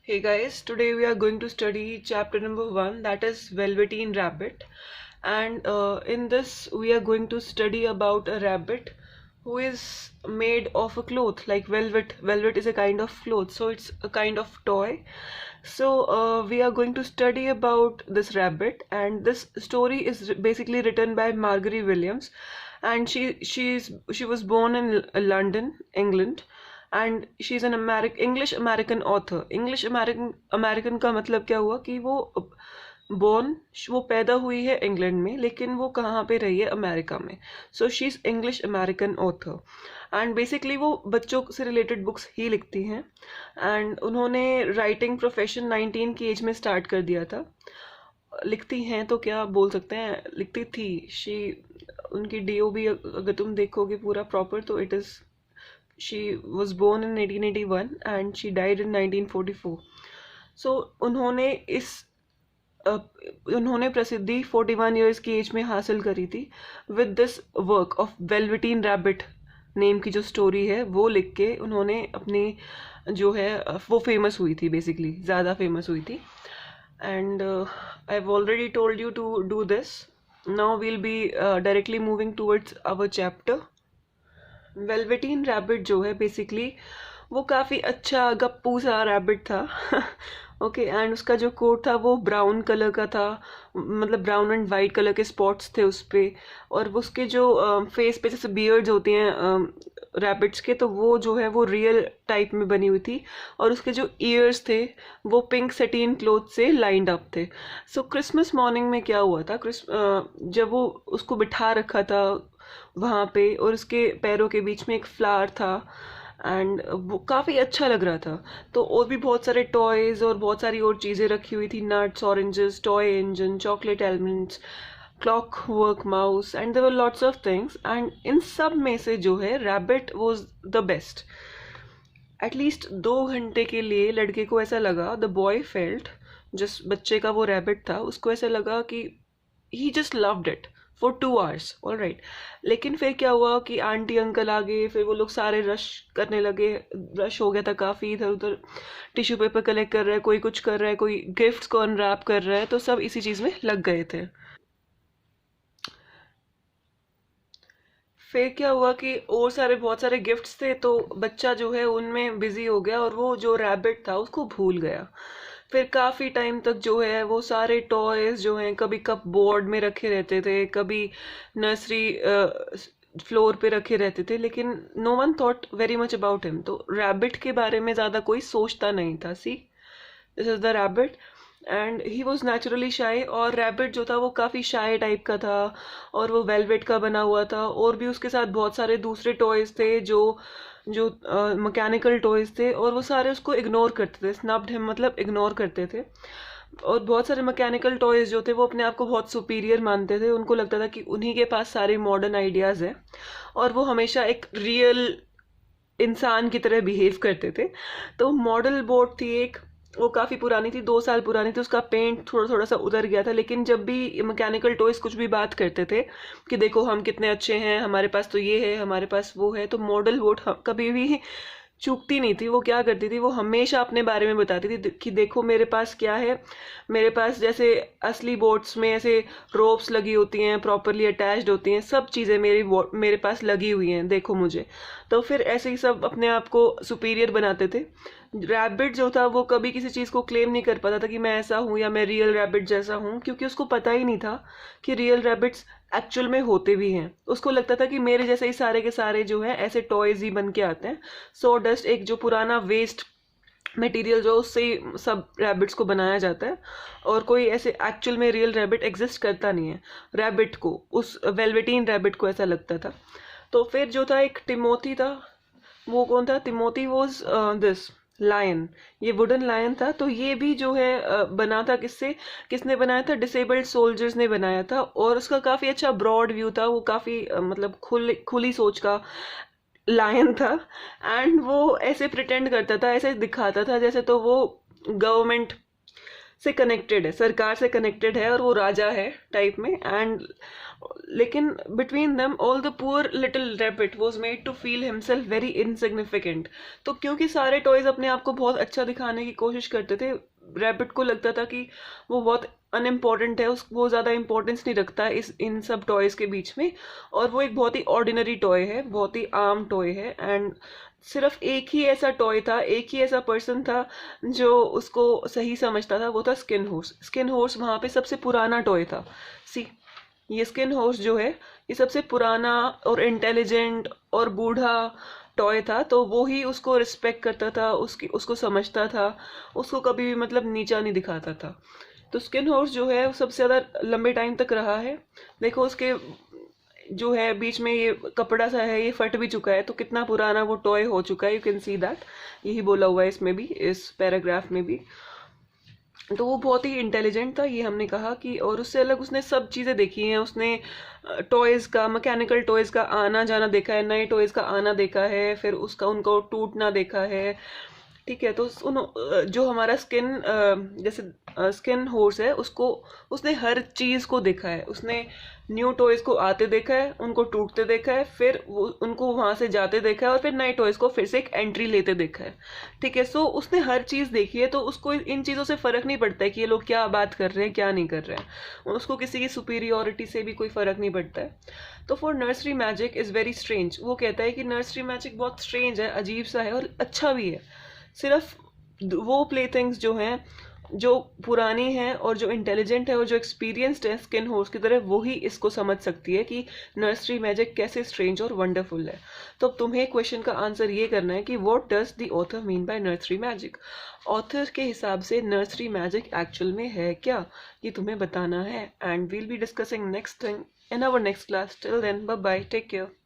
Hey guys, today we are going to study chapter number 1, that is Velveteen Rabbit. And in this we are going to study about a rabbit who is made of a cloth like velvet. Velvet is a kind of cloth, so it's a kind of toy. So we are going to study about this rabbit, and this story is basically written by Margery Williams, and she was born in London, England, and she is an English American author. English American का मतलब क्या हुआ कि वो पैदा हुई है England में, लेकिन वो कहाँ पे रही है, अमेरिका में. So she is English American author and basically वो बच्चों से रिलेटेड बुक्स ही लिखती हैं. एंड उन्होंने राइटिंग प्रोफेशन 19 की एज में स्टार्ट कर दिया था. लिखती हैं तो क्या बोल सकते हैं, लिखती थी. उनकी DOB अगर तुम देखोगे पूरा प्रॉपर तो it is she was born in 1881 and she died in 1944. So उन्होंने प्रसिद्धि 41 years की एज में हासिल करी थी with this work of velveteen rabbit name की जो स्टोरी है वो लिख के उन्होंने अपनी जो है वो फेमस हुई थी, बेसिकली ज़्यादा फेमस हुई थी. And I have already told you to do this. Now we'll be directly moving towards our chapter. Velveteen rabbit जो है बेसिकली वो काफ़ी अच्छा गप्पू सा रैबिट था. ओके एंड उसका जो कोट था वो ब्राउन कलर का था, मतलब ब्राउन एंड वाइट कलर के स्पॉट्स थे उस पर. और उसके जो फेस पे जैसे बियर्ड्स होती हैं रैबिट्स के, तो वो जो है वो रियल टाइप में बनी हुई थी. और उसके जो ईयर्स थे वो पिंक सेटीन क्लोथ से लाइंड अप थे. सो क्रिसमस मॉर्निंग में क्या हुआ था, जब वो उसको बिठा रखा था वहाँ पे और उसके पैरों के बीच में एक फ्लावर था एंड वो काफ़ी अच्छा लग रहा था. तो और भी बहुत सारे टॉयज़ और बहुत सारी और चीज़ें रखी हुई थी, nuts, oranges, toy engine, chocolate elements, clockwork mouse and there were lots of things. And इन सब में से जो है rabbit was the best. At least 2 घंटे के लिए लड़के को ऐसा लगा, द बॉय फेल्ट, जिस बच्चे का वो रैबिट था उसको ऐसा लगा कि he just loved it for 2 hours. All right. लेकिन फिर क्या हुआ कि आंटी अंकल आ गए, फिर वो लोग सारे रश करने लगे. रश हो गया था काफ़ी, इधर उधर टिश्यू पेपर कलेक्ट कर रहा है, कोई कुछ कर रहा है, कोई गिफ्ट्स को अनरैप कर रहा है, तो सब इसी चीज़ में लग गए थे. फिर क्या हुआ कि और बहुत सारे गिफ्ट्स थे, तो बच्चा जो है उनमें बिजी हो गया और वो जो रैबिट था उसको भूल गया. फिर काफ़ी टाइम तक जो है वो सारे टॉयज़ जो हैं कभी कप बोर्ड में रखे रहते थे, कभी नर्सरी फ्लोर पे रखे रहते थे, लेकिन no one thought very much about him. तो रैबिट के बारे में ज़्यादा कोई सोचता नहीं था. See, this is the rabbit and he was naturally shy. और रैबिट जो था वो काफ़ी शाई टाइप का था और वो वेलवेट का बना हुआ था. और भी उसके साथ बहुत सारे दूसरे टॉयज़ थे जो जो मैकेनिकल टॉयज़ थे, और वो सारे उसको इग्नोर करते थे. स्नब्ड हिम मतलब इग्नोर करते थे. और बहुत सारे मैकेनिकल टॉयज़ जो थे वो अपने आप को बहुत सुपीरियर मानते थे. उनको लगता था कि उन्हीं के पास सारे मॉडर्न आइडियाज़ हैं और वो हमेशा एक रियल इंसान की तरह बिहेव करते थे. तो मॉडल बोट थी एक, वो काफ़ी पुरानी थी, 2 साल पुरानी थी. उसका पेंट थोड़ा थोड़ा सा उतर गया था, लेकिन जब भी मैकेनिकल टॉयज़ कुछ भी बात करते थे कि देखो हम कितने अच्छे हैं, हमारे पास तो ये है, हमारे पास वो है, तो मॉडल बोट कभी भी चूकती नहीं थी. वो क्या करती थी, वो हमेशा अपने बारे में बताती थी कि देखो मेरे पास क्या है. मेरे पास जैसे असली बोट्स में ऐसे रोप्स लगी होती हैं, प्रॉपरली अटैच्ड होती हैं, सब चीज़ें मेरे पास लगी हुई हैं, देखो मुझे. तो फिर ऐसे ही सब अपने आप को सुपीरियर बनाते थे. रैबिट जो था वो कभी किसी चीज़ को क्लेम नहीं कर पाता था कि मैं ऐसा हूँ या मैं रियल रैबिट जैसा हूँ, क्योंकि उसको पता ही नहीं था कि रियल रैबिट्स एक्चुअल में होते भी हैं. उसको लगता था कि मेरे जैसे ही सारे के सारे जो हैं ऐसे टॉयज़ ही बन के आते हैं. सो डस्ट, एक जो पुराना वेस्ट मटेरियल जो उससे ही सब रैबिट्स को बनाया जाता है, और कोई ऐसे एक्चुअल में रियल रैबिट एग्जिस्ट करता नहीं है. रैबिट को, उस वेलवेटीन रैबिट को ऐसा लगता था. तो फिर जो था एक टिमोथी था. वो कौन था? Timothy was this lion. ये वुडन लायन था. तो ये भी जो है बना था किसने बनाया था? डिसेबल्ड सोल्जर्स ने बनाया था. और उसका काफ़ी अच्छा ब्रॉड व्यू था. वो काफ़ी मतलब खुली सोच का लायन था. एंड वो ऐसे प्रिटेंड करता था, ऐसे दिखाता था जैसे तो वो गवर्नमेंट से कनेक्टेड है, सरकार से कनेक्टेड है और वो राजा है टाइप में। एंड लेकिन between them all the poor little rabbit was made to feel himself very insignificant. तो क्योंकि सारे टॉयज अपने आप को बहुत अच्छा दिखाने की कोशिश करते थे, रैबिट को लगता था कि वो बहुत अनइम्पॉर्टेंट है, उस वो ज़्यादा इंपॉर्टेंस नहीं रखता है इस इन सब टॉयज़ के बीच में, और वो एक बहुत ही ऑर्डिनरी टॉय है, बहुत ही आम टॉय है। एंड सिर्फ एक ही ऐसा टॉय था, एक ही ऐसा पर्सन था जो उसको सही समझता था, वो था स्किन हॉर्स। स्किन हॉर्स वहाँ पे सबसे पुराना टॉय था। सी, ये स्किन हॉर्स जो है ये सबसे पुराना और इंटेलिजेंट और बूढ़ा टॉय था, तो वो ही उसको रिस्पेक्ट करता था, उसको समझता था, उसको कभी भी मतलब नीचा नहीं दिखाता था। तो स्किन हॉर्स जो है वो सबसे ज़्यादा लंबे टाइम तक रहा है। देखो उसके जो है बीच में ये कपड़ा सा है, ये फट भी चुका है, तो कितना पुराना वो टॉय हो चुका है, यू कैन सी दैट। यही बोला हुआ है इसमें भी, इस पैराग्राफ में भी। तो वो बहुत ही इंटेलिजेंट था, ये हमने कहा कि, और उससे अलग उसने सब चीज़ें देखी हैं। उसने टॉयज़ का, मैकेनिकल टॉयज़ का आना जाना देखा है, नए टॉयज़ का आना देखा है, फिर उसका उनको टूटना देखा है। ठीक है, तो जो हमारा स्किन जैसे स्किन हॉर्स है, उसको उसने हर चीज़ को देखा है। उसने न्यू टॉयज़ को आते देखा है, उनको टूटते देखा है, फिर वो उनको वहाँ से जाते देखा है, और फिर नए टॉयज़ को फिर से एक एंट्री लेते देखा है। ठीक है, सो उसने हर चीज़ देखी है, तो उसको इन चीज़ों से फ़र्क नहीं पड़ता है कि ये लोग क्या बात कर रहे हैं क्या नहीं कर रहे हैं, उसको किसी की सुपीरियोरिटी से भी कोई फ़र्क नहीं पड़ता है। तो for nursery magic is very strange, वो कहता है कि नर्सरी मैजिक बहुत स्ट्रेंज है, अजीब सा है और अच्छा भी है। सिर्फ वो प्ले थिंग्स जो हैं, जो पुरानी हैं और जो इंटेलिजेंट है और जो एक्सपीरियंस्ड है स्किन हॉर्स की तरह, वो ही इसको समझ सकती है कि नर्सरी मैजिक कैसे स्ट्रेंज और वंडरफुल है। तो अब तुम्हें क्वेश्चन का आंसर ये करना है कि what does the author mean by nursery magic. Author के हिसाब से नर्सरी मैजिक एक्चुअल में है क्या, ये तुम्हें बताना है। And we'll be discussing next thing in our next class. Till then, bye bye, take care.